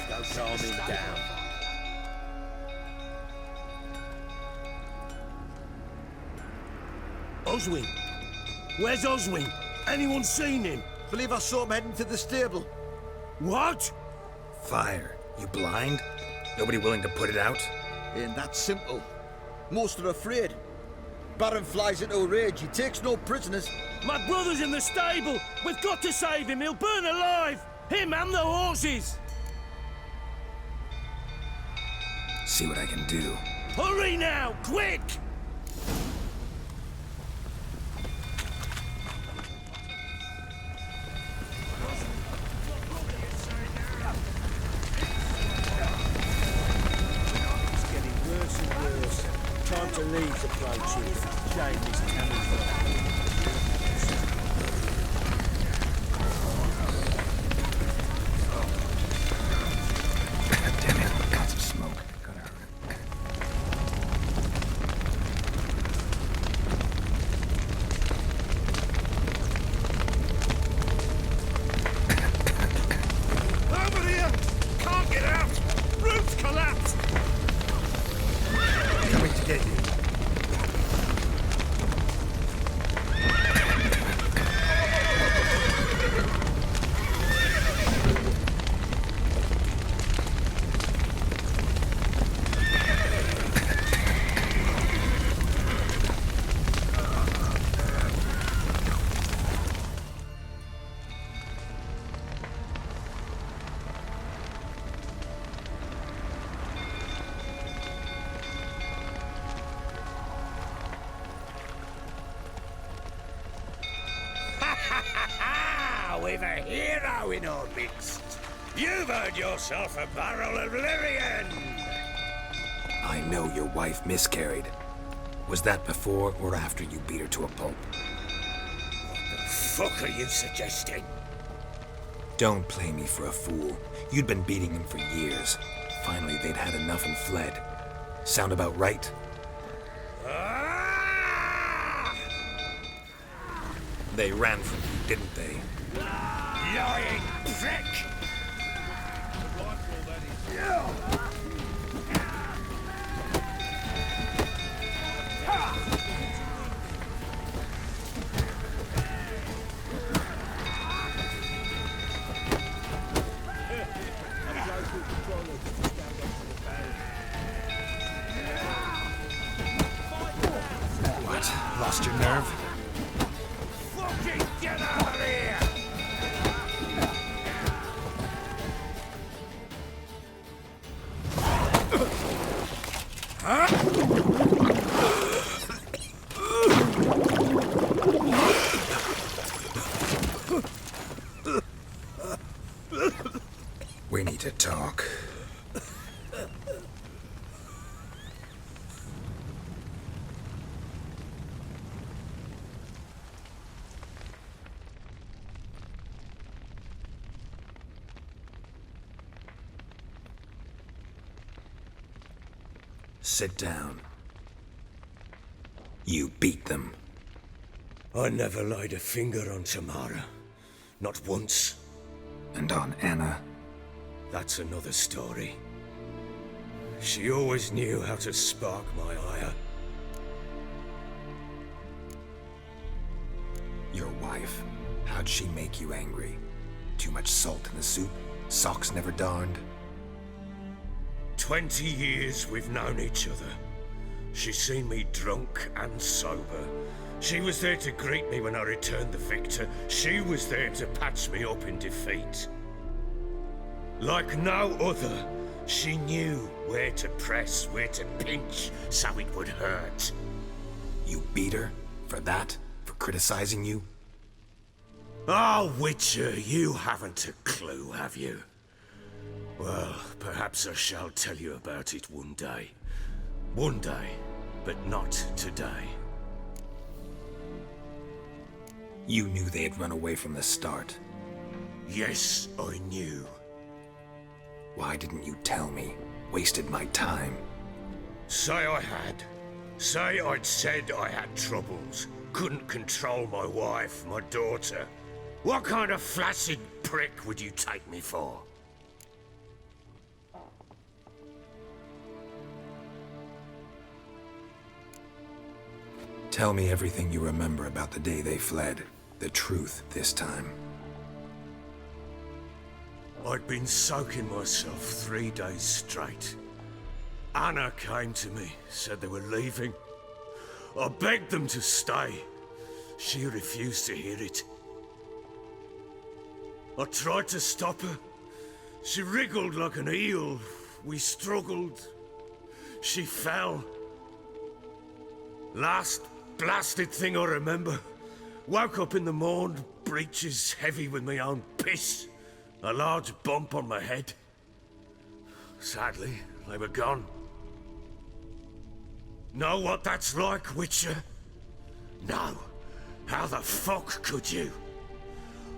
Don't calm him down. Oswin? Where's Oswin? Anyone seen him? Believe I saw him heading to the stable. What? Fire. You blind? Nobody willing to put it out? Ain't that simple. Most are afraid. Baron flies into a rage. He takes no prisoners. My brother's in the stable. We've got to save him. He'll burn alive. Him and the horses. See what I can do. Hurry now, quick! Time to leave the approaching. Shame this cannon. Damn it, lots of smoke. Got out. Over here! Can't get out! Roof's collapsed! Coming to get you. We've a hero in our midst. You've earned yourself a barrel of Lyrian. I know your wife miscarried. Was that before or after you beat her to a pulp? What the fuck are you suggesting? Don't play me for a fool. You'd been beating him for years. Finally, they'd had enough and fled. Sound about right? Ah! They ran from you, didn't they? Lying prick! What? Lost your nerve? Fucking get out of here! We need to talk. Sit down. You beat them. I never laid a finger on Tamara. Not once. And on Anna. That's another story. She always knew how to spark my ire. Your wife. How'd she make you angry? Too much salt in the soup? Socks never darned? 20 years we've known each other. She's seen me drunk and sober. She was there to greet me when I returned the victor. She was there to patch me up in defeat. Like no other, she knew where to press, where to pinch, so it would hurt. You beat her? For that? For criticizing you? Oh, Witcher, you haven't a clue, have you? Well, perhaps I shall tell you about it one day. One day, but not today. You knew they had run away from the start. Yes, I knew. Why didn't you tell me? Wasted my time. Say I had. Say I'd said I had troubles. Couldn't control my wife, my daughter. What kind of flaccid prick would you take me for? Tell me everything you remember about the day they fled. The truth this time. I'd been soaking myself 3 days straight. Anna came to me, said they were leaving. I begged them to stay. She refused to hear it. I tried to stop her. She wriggled like an eel. We struggled. She fell. Last blasted thing I remember. Woke up in the morn, breeches heavy with my own piss. A large bump on my head. Sadly, they were gone. Know what that's like, Witcher? No. How the fuck could you?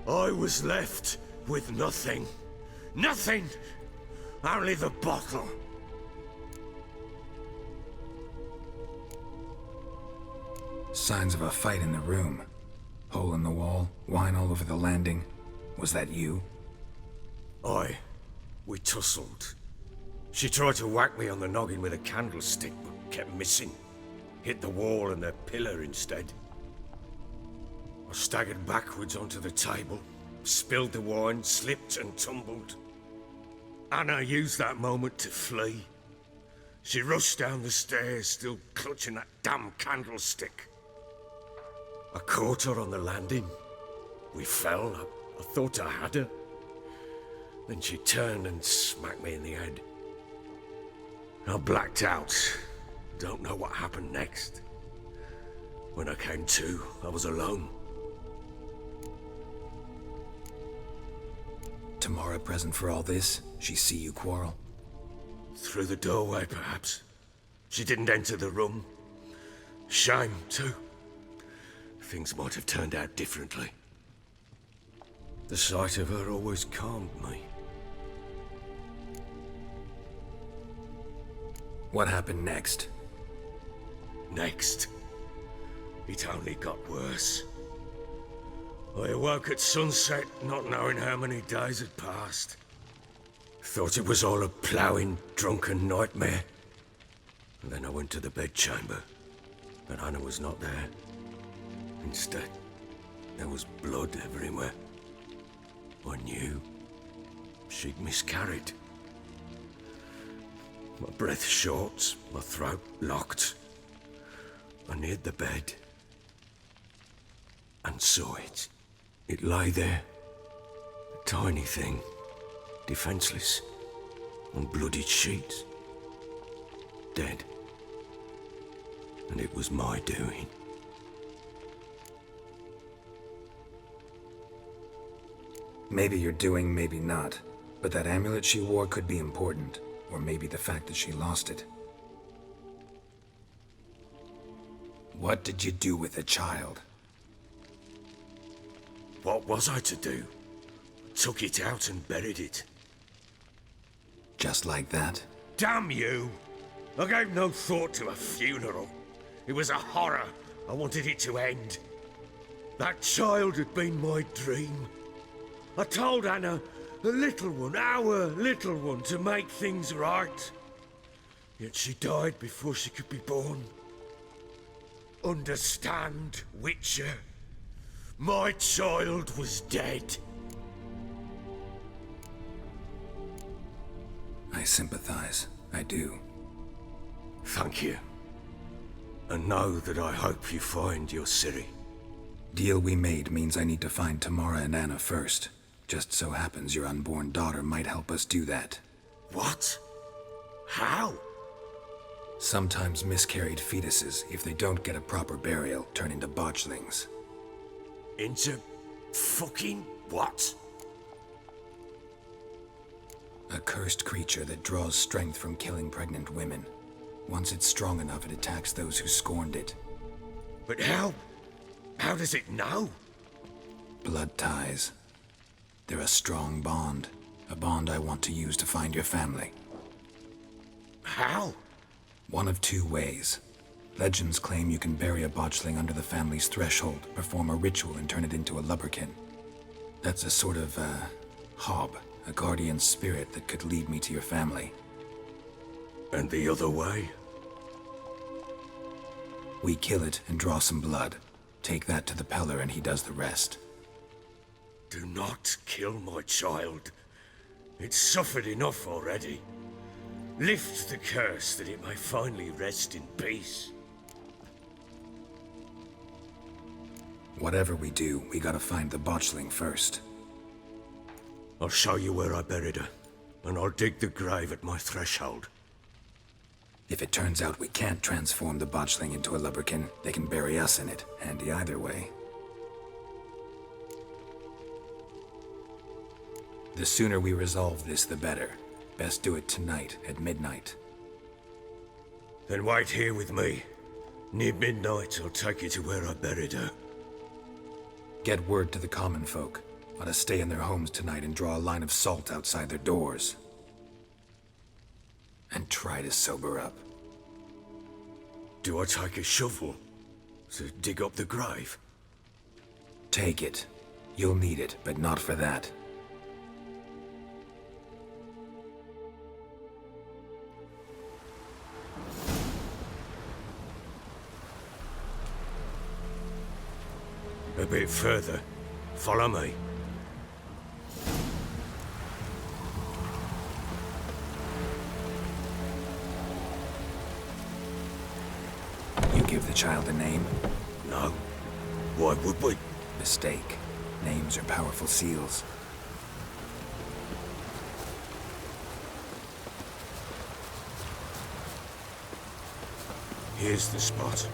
I was left with nothing. Nothing! Only the bottle. Signs of a fight in the room. Hole in the wall, wine all over the landing. Was that you? We tussled. She tried to whack me on the noggin with a candlestick, but kept missing. Hit the wall and the pillar instead. I staggered backwards onto the table, spilled the wine, slipped and tumbled. Anna used that moment to flee. She rushed down the stairs, still clutching that damn candlestick. I caught her on the landing. We fell. I thought I had her. Then she turned and smacked me in the head. I blacked out. Don't know what happened next. When I came to, I was alone. Tamara present for all this? She see you quarrel? Through the doorway, perhaps. She didn't enter the room. Shame, too. Things might have turned out differently. The sight of her always calmed me. What happened next? Next, it only got worse. I awoke at sunset, not knowing how many days had passed. Thought it was all a ploughing, drunken nightmare. And then I went to the bedchamber, but Anna was not there. Instead, there was blood everywhere. I knew she'd miscarried. My breath short, my throat locked. I neared the bed and saw it. It lay there, a tiny thing, defenseless, on bloodied sheets, dead. And it was my doing. Maybe you're doing, maybe not. But that amulet she wore could be important. Or maybe the fact that she lost it. What did you do with the child? What was I to do? Took it out and buried it. Just like that? Damn you! I gave no thought to a funeral. It was a horror. I wanted it to end. That child had been my dream. I told Anna, the little one, our little one, to make things right. Yet she died before she could be born. Understand, Witcher? My child was dead. I sympathize. I do. Thank you. And know that I hope you find your Ciri. Deal we made means I need to find Tamara and Anna first. Just so happens your unborn daughter might help us do that. What? How? Sometimes miscarried fetuses, if they don't get a proper burial, turn into botchlings. Into fucking what? A cursed creature that draws strength from killing pregnant women. Once it's strong enough, it attacks those who scorned it. But how? How does it know? Blood ties. They're a strong bond. A bond I want to use to find your family. How? One of two ways. Legends claim you can bury a botchling under the family's threshold, perform a ritual and turn it into a lubberkin. That's a sort of, hob, a guardian spirit that could lead me to your family. And the other way? We kill it and draw some blood. Take that to the Peller and he does the rest. Do not kill my child. It's suffered enough already. Lift the curse that it may finally rest in peace. Whatever we do, we gotta find the botchling first. I'll show you where I buried her, and I'll dig the grave at my threshold. If it turns out we can't transform the botchling into a lubberkin, they can bury us in it. Handy either way. The sooner we resolve this, the better. Best do it tonight, at midnight. Then wait here with me. Near midnight, I'll take you to where I buried her. Get word to the common folk. Ought to stay in their homes tonight and draw a line of salt outside their doors. And try to sober up. Do I take a shovel to dig up the grave? Take it. You'll need it, but not for that. A bit further. Follow me. You give the child a name? No. Why would we? Mistake. Names are powerful seals. Here's the spot.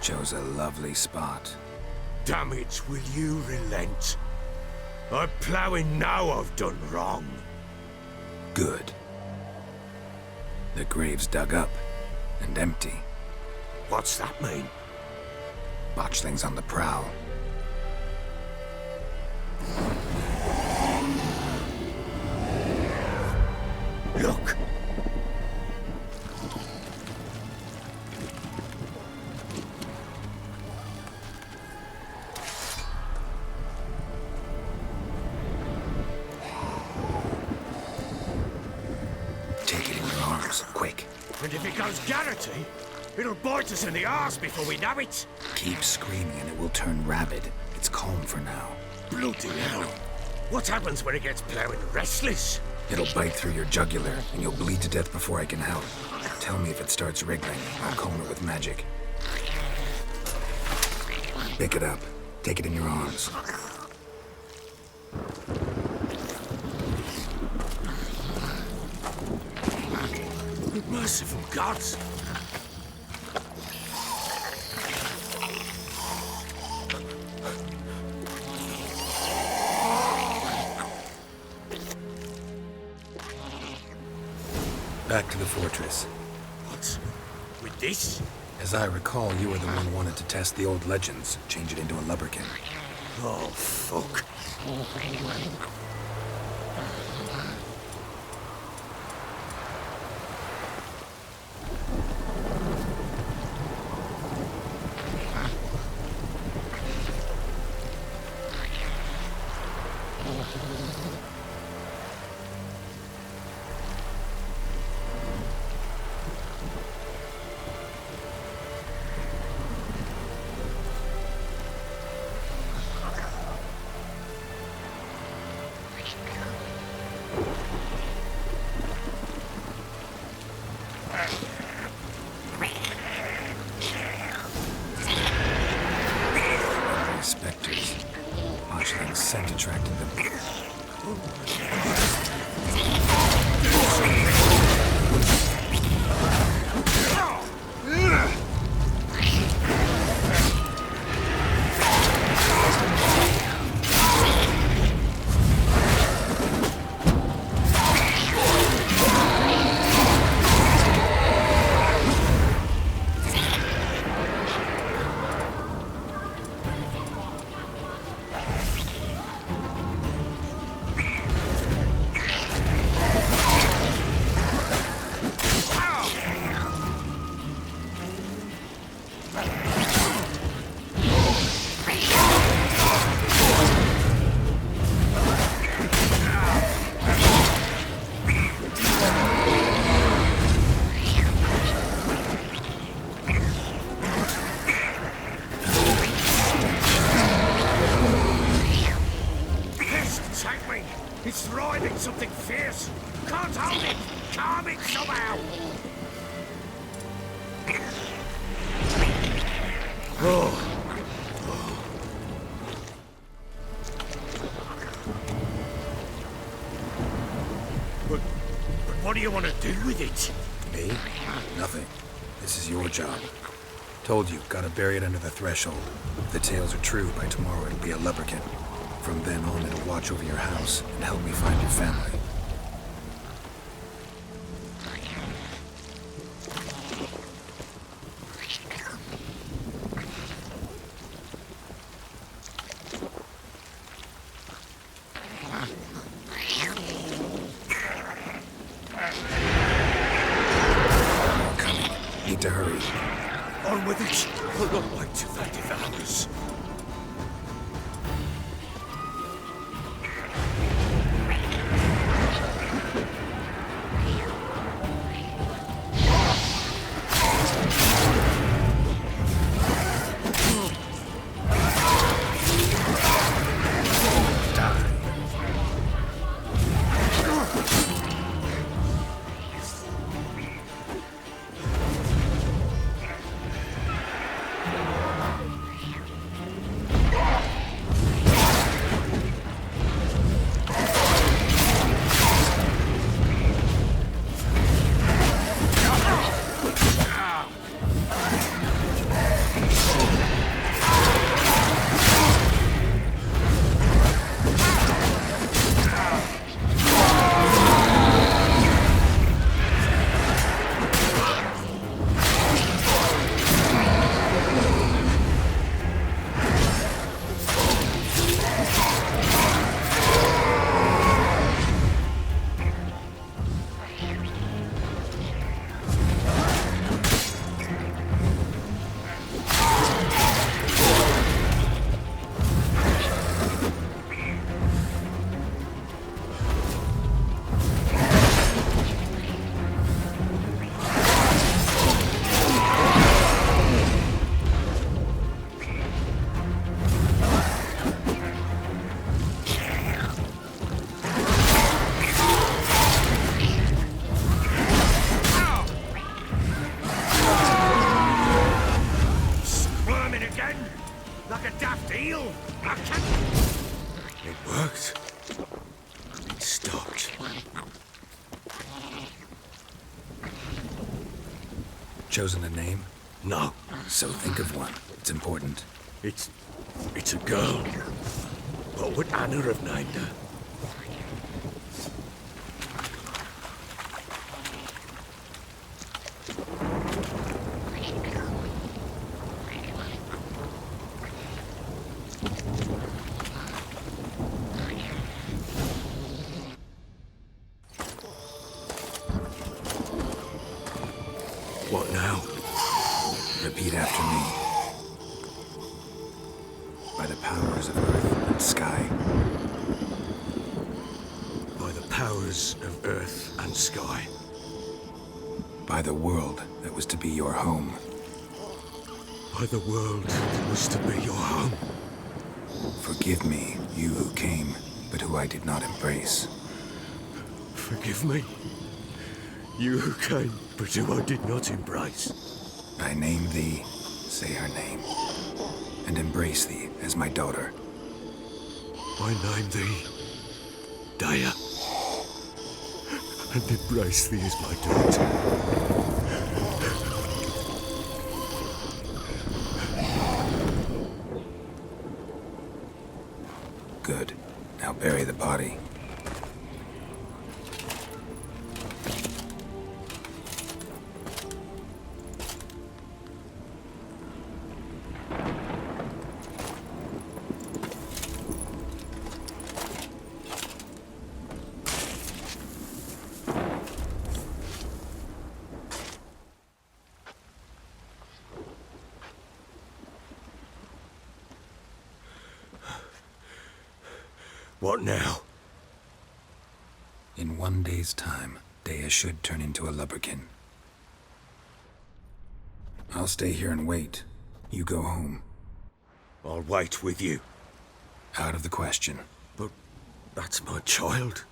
Chose a lovely spot. Damn it, will you relent? I'm ploughing now I've done wrong. Good. The grave's dug up and empty. What's that mean? Botchling's on the prowl. Look! Take it in your arms, quick. And if it goes Garrity, it'll bite us in the arse before we know it. Keep screaming and it will turn rabid. It's calm for now. Bloody hell. What happens when it gets plowing restless? It'll bite through your jugular and you'll bleed to death before I can help. Tell me if it starts wriggling. I'll calm it with magic. Pick it up. Take it in your arms. Merciful gods! Back to the fortress. What? With this? As I recall, you were the one who wanted to test the old legends, change it into a lubberkin. Oh, fuck. Spectres. Botchling's scent attracted them. But what do you want to do with it? Me? Nothing. This is your job. Told you, gotta bury it under the threshold. If the tales are true, by tomorrow it'll be a leprechaun. From then on, it'll watch over your house and help me find your family. More coming. Need to hurry. On with it. I'll not wait till that devours. Like a daft eel. It worked. It stopped. Chosen a name? No. So think of one. It's important. It's a girl. What would Anna have named her? What now? Repeat after me. By the powers of earth and sky. By the powers of earth and sky. By the world that was to be your home. By the world that was to be your home. Forgive me, you who came, but who I did not embrace. Forgive me. You who came, but who I did not embrace. I name thee, say her name, and embrace thee as my daughter. I name thee Daya, and embrace thee as my daughter. Good. Now bury the body. What now? In 1 day's time, Dea should turn into a lubberkin. I'll stay here and wait. You go home. I'll wait with you. Out of the question. But that's my child.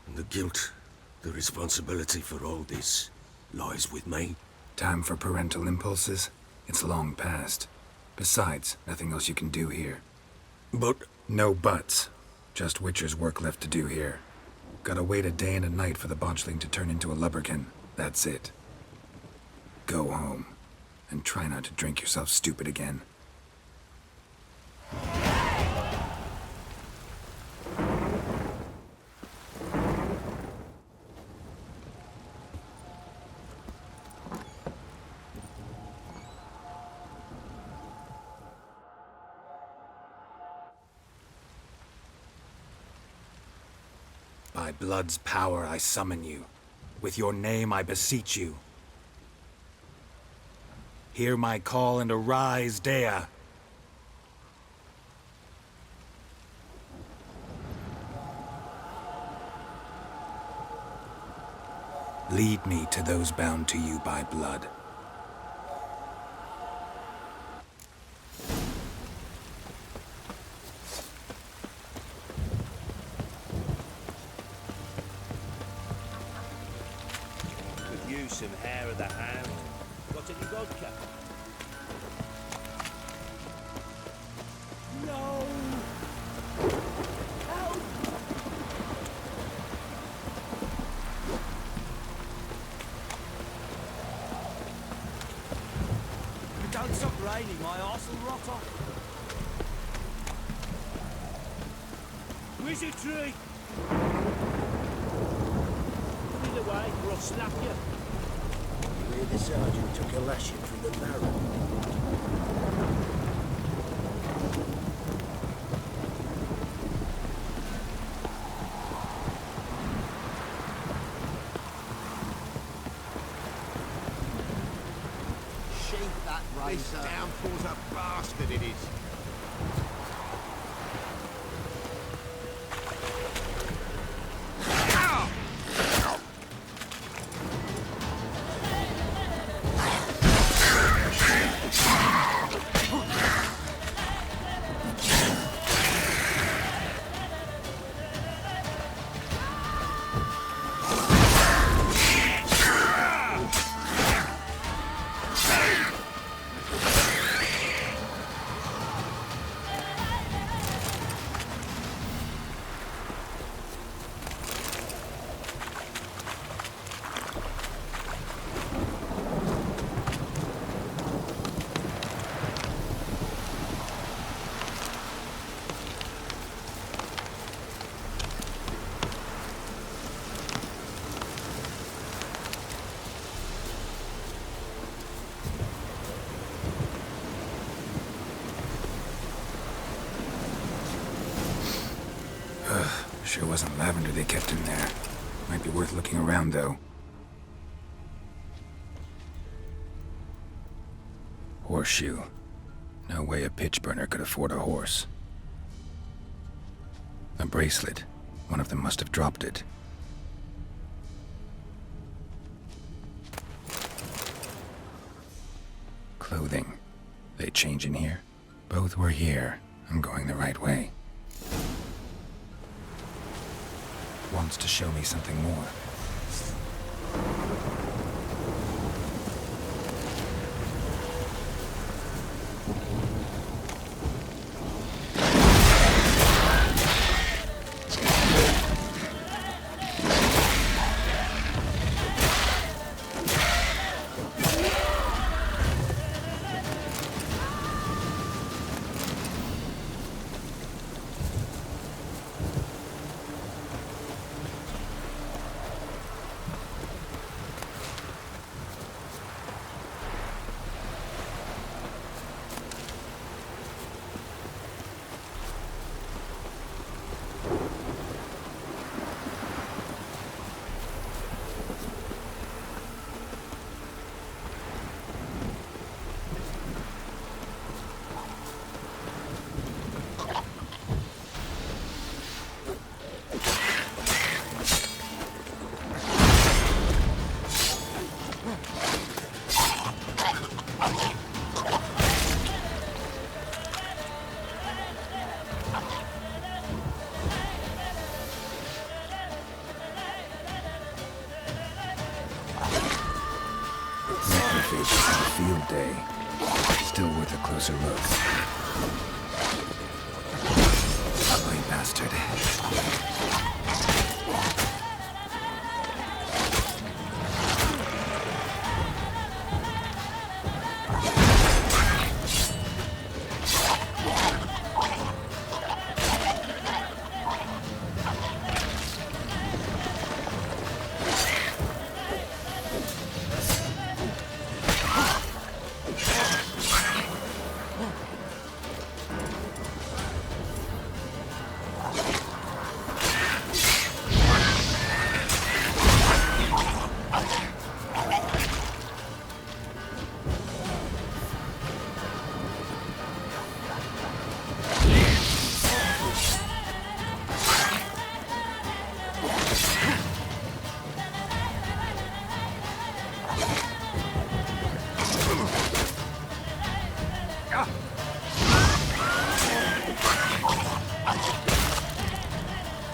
And the guilt, the responsibility for all this lies with me. Time for parental impulses? It's long past. Besides, nothing else you can do here. But No buts. Just Witcher's work left to do here. Gotta wait a day and a night for the botchling to turn into a lubberkin. That's it. Go home. And try not to drink yourself stupid again. By blood's power I summon you. With your name I beseech you. Hear my call and arise, Dea. Lead me to those bound to you by blood. Could use some hair of the hound. Got any vodka? No! Help! If it don't stop raining, my arse will rot off. Witcher3! Put it away, or I'll slap you. You hear the sergeant took a lashing through the barrel. Sheath that razor. This downpour's a bastard, it is. Sure wasn't lavender they kept in there. Might be worth looking around, though. Horseshoe. No way a pitch burner could afford a horse. A bracelet. One of them must have dropped it. Clothing. They change in here? Both were here. I'm going the right way. Wants to show me something more. Field day. still worth a closer look. Ugly bastard.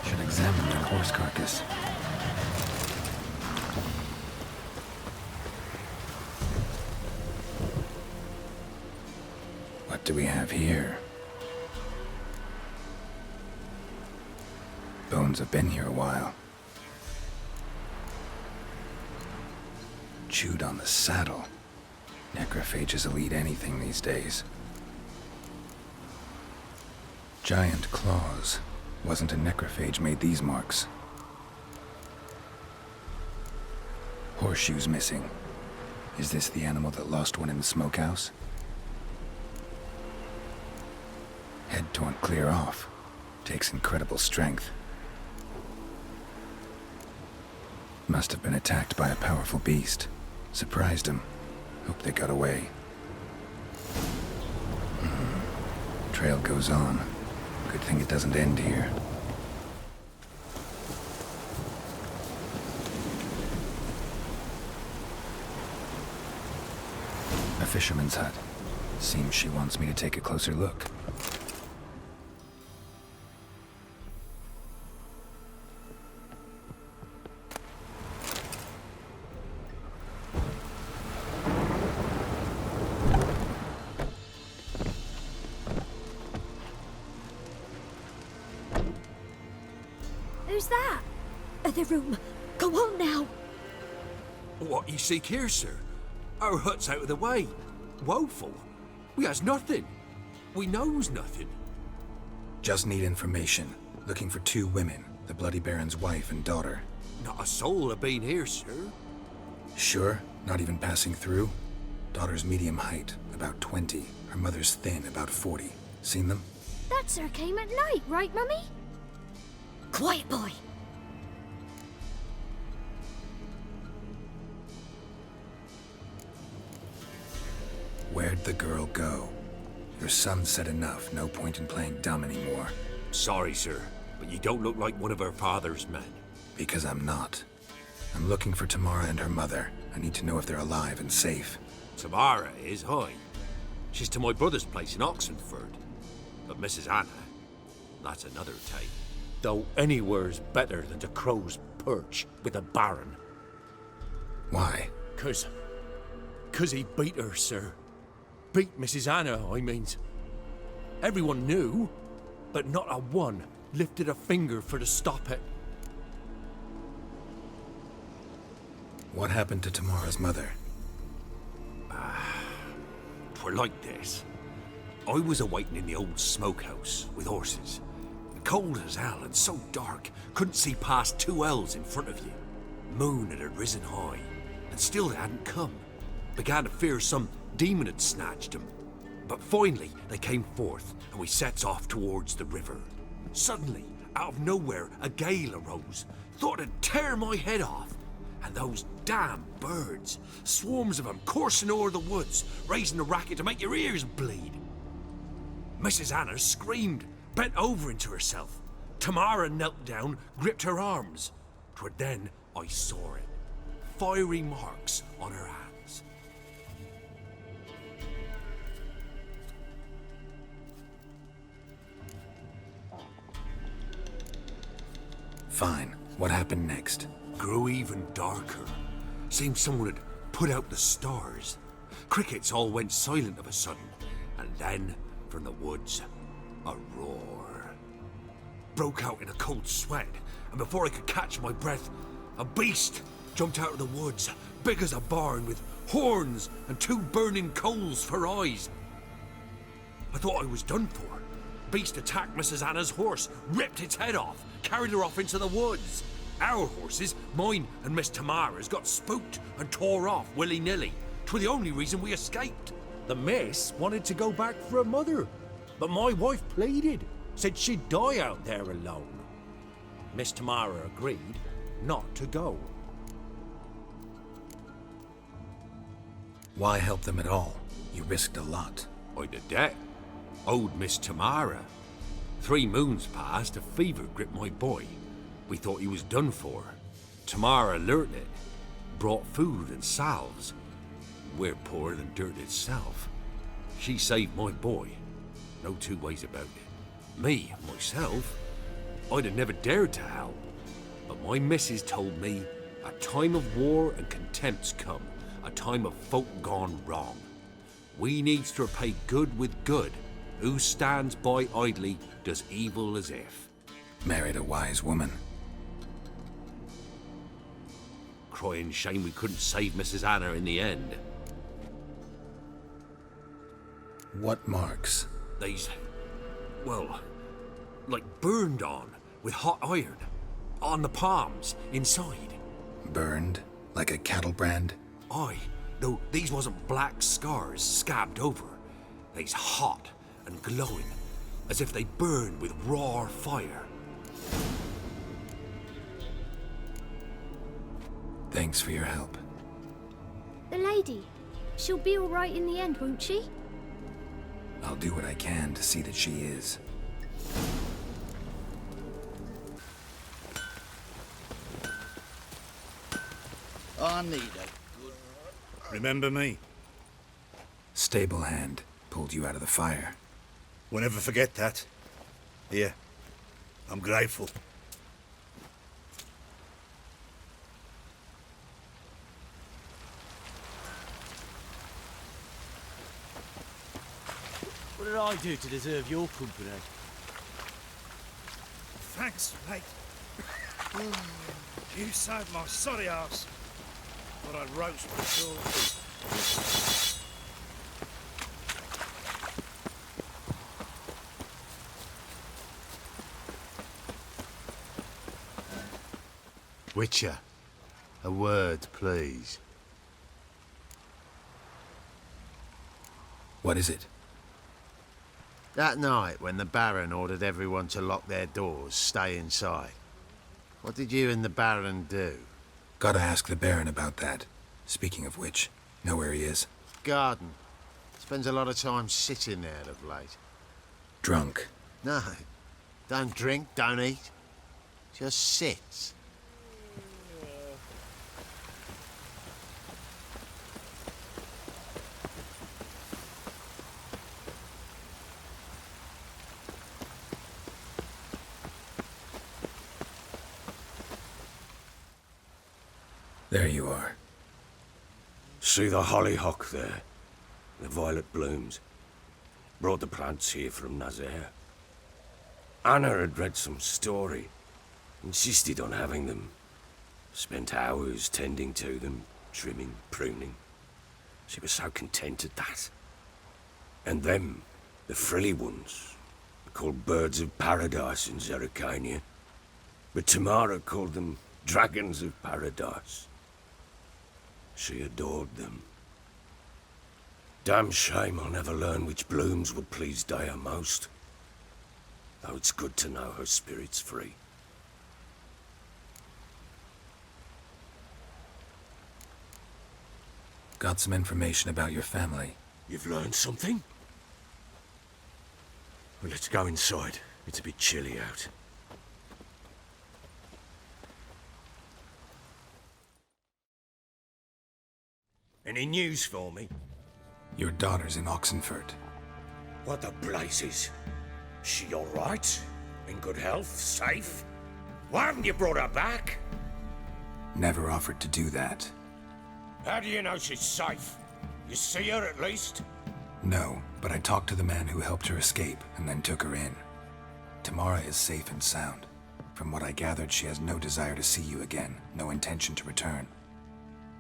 Should examine that horse carcass. What do we have here? Bones have been here a while. Chewed on the saddle. Necrophages will eat anything these days. Giant claws. Wasn't a necrophage made these marks. Horseshoes missing. Is this the animal that lost one in the smokehouse? Head torn clear off. Takes incredible strength. Must have been attacked by a powerful beast. Surprised him. Hope they got away. Trail goes on. Good thing it doesn't end here. A fisherman's hut. Seems she wants me to take a closer look. Who's that? Other room. Go on now. What you seek here, sir? Our hut's out of the way. Woeful. We has nothing. We knows nothing. Just need information. Looking for 2 women. The Bloody Baron's wife and daughter. Not a soul have been here, sir. Sure? Not even passing through? Daughter's medium height, about 20. Her mother's thin, about 40. Seen them? That sir came at night, right, Mummy? Quiet, boy. Where'd the girl go? Your son said enough. No point in playing dumb anymore. Sorry, sir, but you don't look like one of our father's men. Because I'm not. I'm looking for Tamara and her mother. I need to know if they're alive and safe. Tamara is, hi. She's to my brother's place in Oxenford. But Mrs. Anna, that's another tale. Though anywhere's better than the Crow's Perch with a baron. Why? 'Cause he beat her, sir. Beat Mrs. Anna, I means. Everyone knew, but not a one lifted a finger for to stop it. What happened to Tamara's mother? 'Twere like this. I was awaiting in the old smokehouse with horses. Cold as hell and so dark, couldn't see past 2 ells in front of you. Moon had risen high, and still they hadn't come. Began to fear some demon had snatched them. But finally, they came forth, and we sets off towards the river. Suddenly, out of nowhere, a gale arose. Thought it'd tear my head off. And those damn birds, swarms of them coursing o'er the woods, raising a racket to make your ears bleed. Mrs. Anna screamed, bent over into herself. Tamara knelt down, gripped her arms. 'Twere then I saw it. Fiery marks on her hands. Fine. What happened next? Grew even darker. Seemed someone had put out the stars. crickets all went silent of a sudden, and then, from the woods, a roar. Broke out in a cold sweat, and before I could catch my breath, a beast jumped out of the woods, big as a barn, with horns and 2 burning coals for eyes. I thought I was done for. Beast attacked Mrs. Anna's horse, ripped its head off, carried her off into the woods. Our horses, mine and Miss Tamara's, got spooked and tore off willy-nilly. 'Twere the only reason we escaped. The miss wanted to go back for her mother, but my wife pleaded, said she'd die out there alone. Miss Tamara agreed not to go. Why help them at all? You risked a lot. I'd a debt. Owed Miss Tamara. 3 moons passed, a fever gripped my boy. We thought he was done for. Tamara learnt it. Brought food and salves. We're poorer than dirt itself. She saved my boy. No 2 ways about it. Me, myself, I'd have never dared to help. But my missus told me a time of war and contempt's come. A time of folk gone wrong. We needs to repay good with good. Who stands by idly does evil as if. Married a wise woman. Crying shame we couldn't save Mrs. Anna in the end. What marks? They's, well, like burned on with hot iron. On the palms, inside. Burned? Like a cattle brand? Aye, though these wasn't black scars scabbed over. They's hot and glowing, as if they burned with raw fire. Thanks for your help. The lady. She'll be all right in the end, won't she? I'll do what I can to see that she is. I need a good... Remember me? Stable hand pulled you out of the fire. We'll never forget that. Here, I'm grateful. What did I do to deserve your company? Thanks, mate. You saved my sorry ass. But I'd roast my soul. Witcher, a word, please. What is it? That night when the Baron ordered everyone to lock their doors, stay inside. What did you and the Baron do? Gotta ask the Baron about that. Speaking of which, know where he is? Garden. Spends a lot of time sitting there of late. Drunk. No, don't drink, don't eat. Just sits. There you are. See the hollyhock there? The violet blooms. Brought the plants here from Nazaire. Anna had read some story. Insisted on having them. Spent hours tending to them, trimming, pruning. She was so content at that. And them, the frilly ones, are called birds of paradise in Zerrikania. But Tamara called them dragons of paradise. She adored them. Damn shame I'll never learn which blooms would please Dea most. Though it's good to know her spirit's free. Got some information about your family. You've learned something? Well, let's go inside. It's a bit chilly out. Any news for me? Your daughter's in Oxenfurt. What the blazes? She all right? In good health? Safe? Why haven't you brought her back? Never offered to do that. How do you know she's safe? You see her at least? No, but I talked to the man who helped her escape and then took her in. Tamara is safe and sound. From what I gathered, she has no desire to see you again, no intention to return.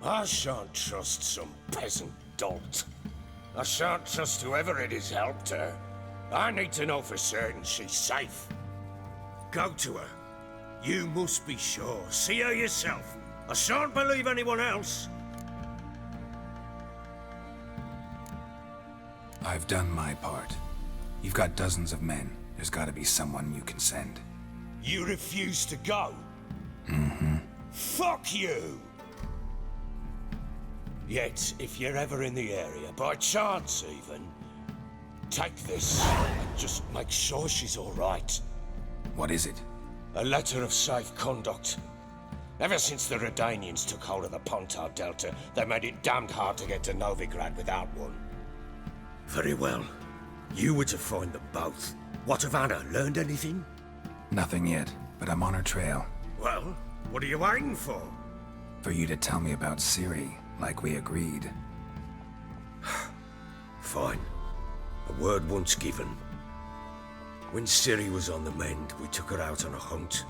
I shan't trust some peasant dolt. I shan't trust whoever it is helped her. I need to know for certain she's safe. Go to her. You must be sure. See her yourself. I shan't believe anyone else. I've done my part. You've got dozens of men. There's gotta be someone you can send. You refuse to go? Mm-hmm. Fuck you! Yet, if you're ever in the area, by chance even, take this and just make sure she's all right. What is it? A letter of safe conduct. Ever since the Redanians took hold of the Pontar Delta, they made it damned hard to get to Novigrad without one. Very well. You were to find them both. What of Anna? Learned anything? Nothing yet, but I'm on her trail. Well, what are you waiting for? For you to tell me about Ciri, like we agreed. Fine. A word once given. When Ciri was on the mend, we took her out on a hunt.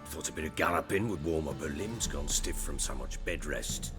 Thought a bit of galloping would warm up her limbs, gone stiff from so much bed rest.